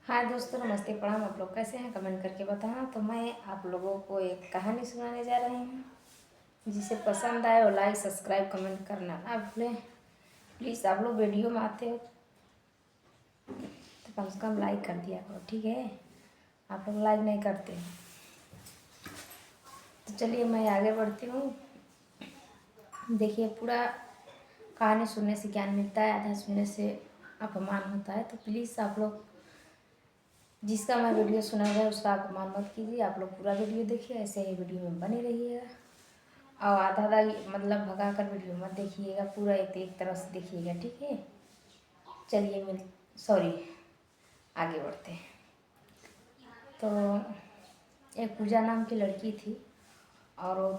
हाय दोस्तों, नमस्ते, प्रणाम। आप लोग कैसे हैं? कमेंट करके बताना। तो मैं आप लोगों को एक कहानी सुनाने जा रही हूँ। जिसे पसंद आए वो लाइक सब्सक्राइब कमेंट करना ना भूलें। प्लीज़ आप लोग वीडियो में आते हो तो कम से कम लाइक कर दिया करो, ठीक है? आप लोग लाइक नहीं करते हो। तो चलिए मैं आगे बढ़ती हूँ। देखिए, पूरा कहानी सुनने से ज्ञान मिलता है, आधा सुनने से अपमान होता है। तो प्लीज़ आप लोग, जिसका मैं वीडियो सुना है उसका अपमान मत कीजिए। आप लोग पूरा वीडियो देखिए, ऐसे ही वीडियो में बने रहिएगा। और आधा आधा मतलब भगा कर वीडियो मत देखिएगा, पूरा एक तरफ से देखिएगा, ठीक है? चलिए सॉरी, आगे बढ़ते हैं। तो एक पूजा नाम की लड़की थी और वो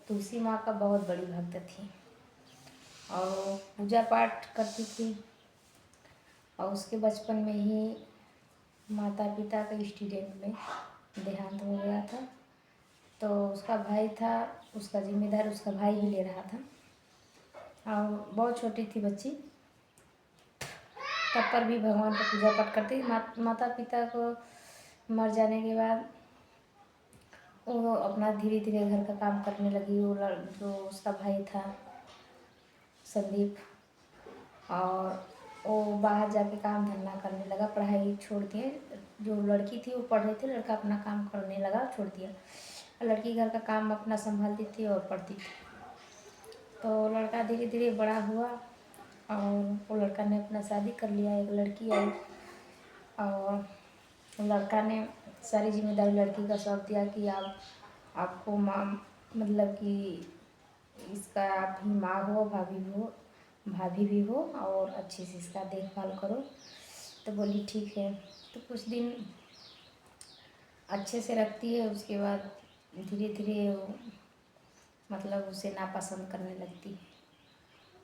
तुलसी माँ का बहुत बड़ी भक्त थी। और वो पूजा पाठ करती थी। और उसके बचपन में ही माता पिता का एक्सीडेंट में देहांत हो गया था। तो उसका भाई था, उसका जिम्मेदार उसका भाई ही ले रहा था। और बहुत छोटी थी बच्ची, तब पर भी भगवान का पूजा पाठ करती। माता पिता को मर जाने के बाद वो अपना धीरे धीरे घर का काम करने लगी। वो जो उसका भाई था संदीप, और वो बाहर जाके काम धंधा करने लगा, पढ़ाई छोड़ दिए। जो लड़की थी वो पढ़ रही थी, लड़का अपना काम करने लगा, छोड़ दिया। लड़की घर का काम अपना संभालती थी और पढ़ती थी। तो लड़का धीरे धीरे बड़ा हुआ और वो लड़का ने अपना शादी कर लिया। एक लड़की आई और लड़का ने सारी जिम्मेदारी लड़की का सौंप दिया कि आपको माँ, मतलब कि इसका आप ही माँ हो, भाभी भी हो और अच्छे से इसका देखभाल करो। तो बोली ठीक है। तो कुछ दिन अच्छे से रखती है, उसके बाद धीरे धीरे वो मतलब उसे नापसंद करने लगती है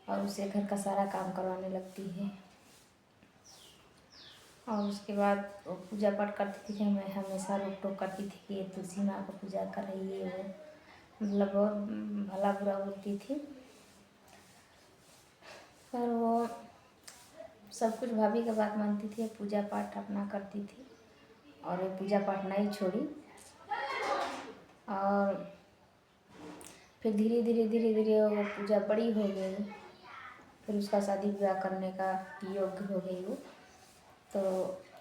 और उसे घर का सारा काम करवाने लगती है। और उसके बाद वो पूजा पाठ करती थी कि मैं हमेशा रोक टोक करती थी कि ये तुलसी माँ को पूजा कर रही है। वो मतलब बहुत भला बुरा बोलती थी। पर वो सब कुछ भाभी का बात मानती थी, पूजा पाठ अपना करती थी और ये पूजा पाठ नहीं छोड़ी। और फिर धीरे धीरे वो पूजा बड़ी हो गई। फिर उसका शादी विवाह करने का योग्य हो गई वो। तो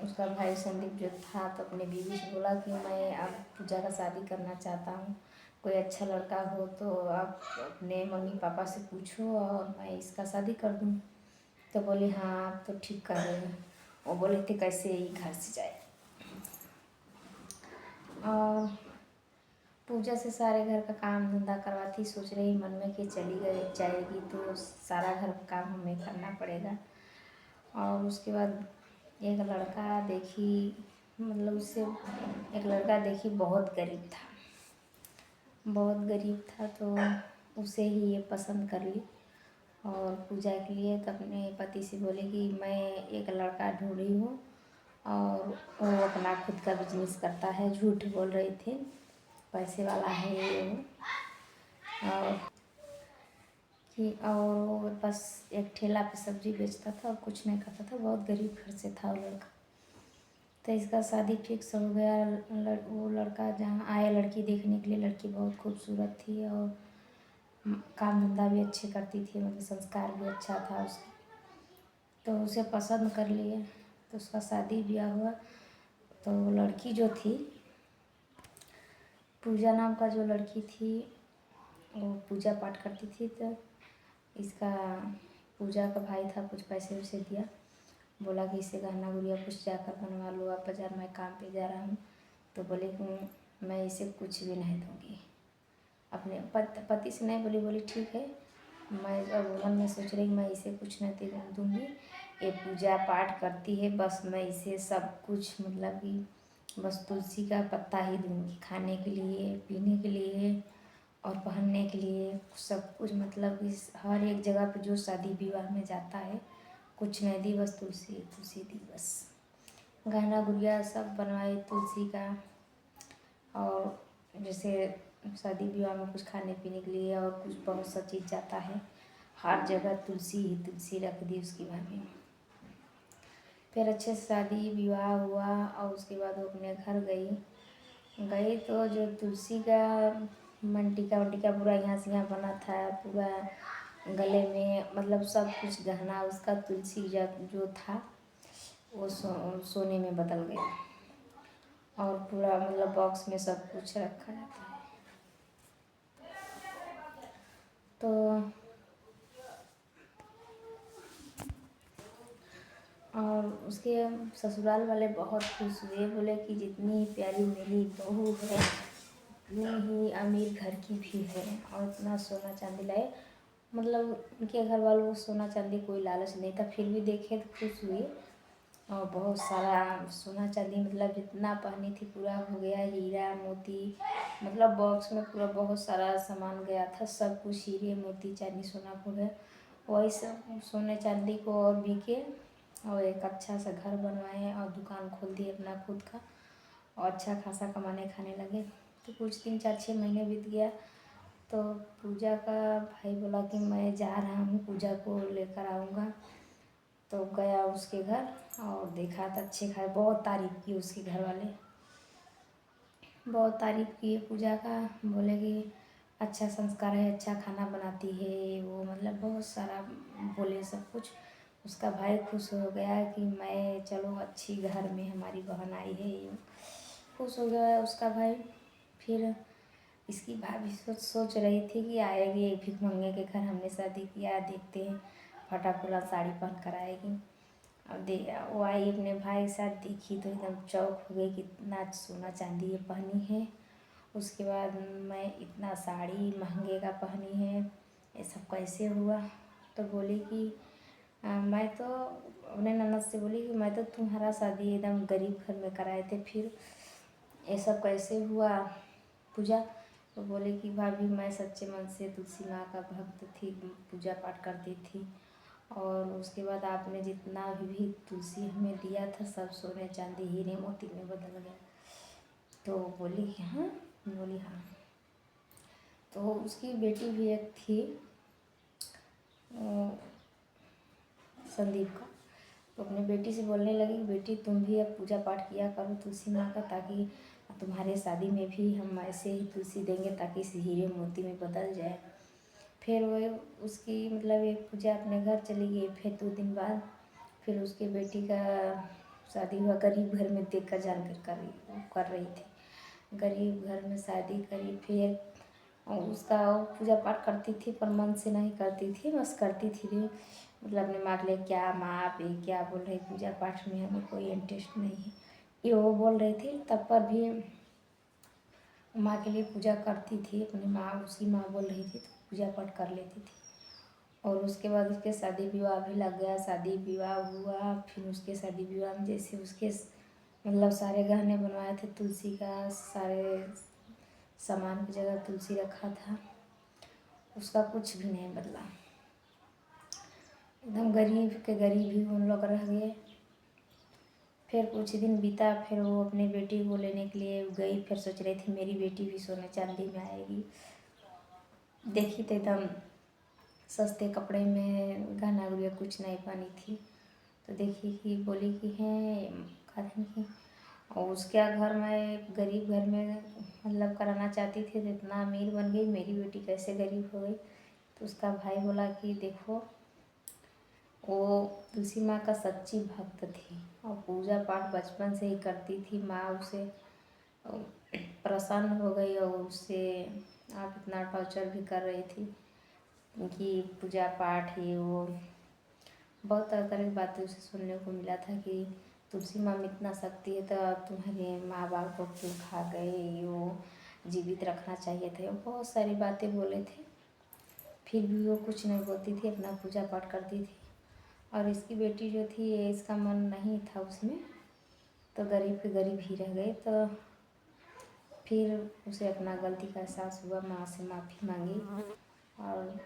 उसका भाई संदीप जो था तो अपने बीवी से बोला कि मैं अब पूजा का शादी करना चाहता हूँ, कोई अच्छा लड़का हो तो आप अपने मम्मी पापा से पूछो और मैं इसका शादी कर दूँ। तो बोली हाँ आप तो ठीक कर रहे हैं। वो बोले थे कैसे ही घर से जाए। और पूजा से सारे घर का काम धंधा करवाती। सोच रही मन में कि चली गई जाएगी तो सारा घर का काम हमें करना पड़ेगा। और उसके बाद एक लड़का देखी, मतलब उससे एक लड़का देखी बहुत गरीब था तो उसे ही ये पसंद कर ली। और पूजा के लिए तो अपने पति से बोले कि मैं एक लड़का ढूंढी हूँ और वो अपना खुद का बिजनेस करता है। झूठ बोल रहे थे, पैसे वाला है ये वो। और वो बस एक ठेला पे सब्जी बेचता था और कुछ नहीं करता था। बहुत गरीब घर से था वो लड़का। तो इसका शादी फिक्स हो गया। वो लड़का जहाँ आया लड़की देखने के लिए, लड़की बहुत खूबसूरत थी और काम धंधा भी अच्छे करती थी, मतलब संस्कार भी अच्छा था उसका। तो उसे पसंद कर लिए। तो उसका शादी ब्याह हुआ। तो लड़की जो थी, पूजा नाम का जो लड़की थी, वो पूजा पाठ करती थी। तो इसका पूजा का भाई था, कुछ पैसे उसे दिया, बोला कि इससे गहना गुड़िया कुछ जाकर बनवा लो, आप बाज़ार में काम पे जा रहा हूँ। तो बोले कि मैं इसे कुछ भी नहीं दूँगी। अपने पति से नहीं बोली, बोली ठीक है। मैं अब मन में सोच रही मैं इसे कुछ नहीं दूँगी, ये पूजा पाठ करती है, बस मैं इसे सब कुछ, मतलब कि बस तुलसी का पत्ता ही दूँगी, खाने के लिए, पीने के लिए और पहनने के लिए सब कुछ। मतलब इस हर एक जगह पे जो शादी विवाह में जाता है, कुछ नहीं दी, बस तुलसी दी बस। गहना गुड़िया सब बनवाए तुलसी का। और जैसे शादी विवाह में कुछ खाने पीने के लिए और कुछ बहुत सा चीज़ जाता है, हर जगह तुलसी ही तुलसी रख दी उसकी भाभी ने। फिर अच्छे से शादी विवाह हुआ और उसके बाद वो अपने घर गई तो जो तुलसी का मंटिका वंटिका पूरा यहाँ से यहाँ बना था, पूरा गले में मतलब सब कुछ गहना उसका तुलसी जो था वो सोने में बदल गया और पूरा मतलब बॉक्स में सब कुछ रखा जाता है। तो और उसके ससुराल वाले बहुत खुश हुए, बोले कि जितनी प्यारी मेरी बहू है उतनी ही अमीर घर की भी है और इतना सोना चांदी लाए। मतलब उनके घर वालों को सोना चांदी कोई लालच नहीं था, फिर भी देखे तो खुश हुई। और बहुत सारा सोना चांदी मतलब जितना पहनी थी पूरा हो गया, हीरा मोती मतलब बॉक्स में पूरा बहुत सारा सामान गया था, सब कुछ हीरे मोती चांदी सोना हो गया। वही सब सोने चांदी को और बिके और एक अच्छा सा घर बनवाए और दुकान खोल दिए अपना खुद का और अच्छा खासा कमाने खाने लगे। तो कुछ दिन 4-6 महीने बीत गया तो पूजा का भाई बोला कि मैं जा रहा हूँ, पूजा को लेकर आऊँगा। तो गया उसके घर और देखा तो अच्छे खाए, बहुत तारीफ़ की उसके घर वाले, बहुत तारीफ़ की पूजा का। बोले कि अच्छा संस्कार है, अच्छा खाना बनाती है वो, मतलब बहुत सारा बोले सब कुछ। उसका भाई खुश हो गया कि मैं चलो अच्छी घर में हमारी बहन आई है, खुश हो गया उसका भाई। फिर इसकी भाभी सोच रही थी कि आएगी एक भिख मंगे के घर, हमने शादी किया, देखते हैं फटाफुला साड़ी पहन कर आएगी। अब वो आई अपने भाई के साथ, देखी तो एकदम चौक हो गई कि इतना सोना चांदी ये पहनी है। उसके बाद मैं इतना साड़ी महंगे का पहनी है, ये सब कैसे हुआ। तो बोली कि मैं तो अपने ननद से बोली कि मैं तो तुम्हारा शादी एकदम गरीब घर में कराए थे, फिर ये सब कैसे हुआ पूजा। तो बोले कि भाभी मैं सच्चे मन से तुलसी माँ का भक्त थी, पूजा पाठ करती थी और उसके बाद आपने जितना भी तुलसी हमें दिया था सब सोने चांदी हीरे मोती में बदल गया। तो बोली कि हाँ, बोली हाँ। तो उसकी बेटी भी एक थी संदीप का, तो अपने बेटी से बोलने लगी कि बेटी तुम भी अब पूजा पाठ किया करो तुलसी माँ का, ताकि तुम्हारे शादी में भी हम ऐसे ही तुलसी देंगे ताकि इस हीरे मोती में बदल जाए। फिर वो उसकी मतलब एक पूजा अपने घर चली गई। फिर 2 दिन बाद फिर उसके बेटी का शादी हुआ, गरीब घर में देख कर जानकर कर रही थी, गरीब घर में शादी करी। फिर उसका पूजा पाठ करती थी पर मन से नहीं करती थी, बस करती थी मतलब अपने माँ के लिए, क्या माँ आप ये क्या बोल रही, पूजा पाठ में हमें कोई इंटरेस्ट नहीं है, ये वो बोल रही थी। तब पर भी माँ के लिए पूजा करती थी, अपनी माँ उसी माँ बोल रही थी तो पूजा पाठ कर लेती थी। और उसके बाद उसके शादी विवाह भी लग गया, शादी विवाह हुआ। फिर उसके शादी विवाह में जैसे उसके मतलब सारे गहने बनवाए थे तुलसी का, सारे सामान की जगह तुलसी रखा था, उसका कुछ भी नहीं बदला, एकदम गरीब के गरीब ही उन लोग रह गए। फिर कुछ दिन बीता, फिर वो अपनी बेटी को लेने के लिए गई, फिर सोच रही थी मेरी बेटी भी सोने चांदी में आएगी। देखी तो एकदम सस्ते कपड़े में, गहना गुड़िया कुछ नहीं पहनी थी। तो देखी कि बोली कि है कहती कि और उसके घर में गरीब घर में मतलब कराना चाहती थी तो इतना अमीर बन गई, मेरी बेटी कैसे गरीब हो गई। तो उसका भाई बोला कि देखो वो तुलसी माँ का सच्ची भक्त थी और पूजा पाठ बचपन से ही करती थी, माँ उसे प्रसन्न हो गई और उससे आप इतना टॉर्चर भी कर रही थी कि पूजा पाठ ये वो, बहुत तरह तरह की बातें उसे सुनने को मिला था कि तुलसी माँ में इतना शक्ति है तो तुम्हारे माँ बाप को क्यों खा गए, वो जीवित रखना चाहिए था, बहुत सारी बातें बोले थे। फिर भी वो कुछ नहीं बोलती थी, अपना पूजा पाठ करती थी। और इसकी बेटी जो थी इसका मन नहीं था उसमें, तो गरीब के गरीब ही रह गए। तो फिर उसे अपना गलती का एहसास हुआ, माँ से माफ़ी मांगी और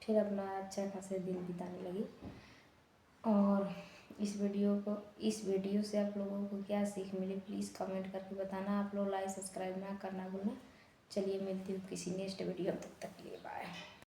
फिर अपना अच्छा खासे दिन बिताने लगी। और इस वीडियो से आप लोगों को क्या सीख मिली प्लीज़ कमेंट करके बताना। आप लोग लाइक सब्सक्राइब ना करना भूलना। चलिए मिलती हूँ किसी नेक्स्ट वीडियो, तब तक के लिए बाय।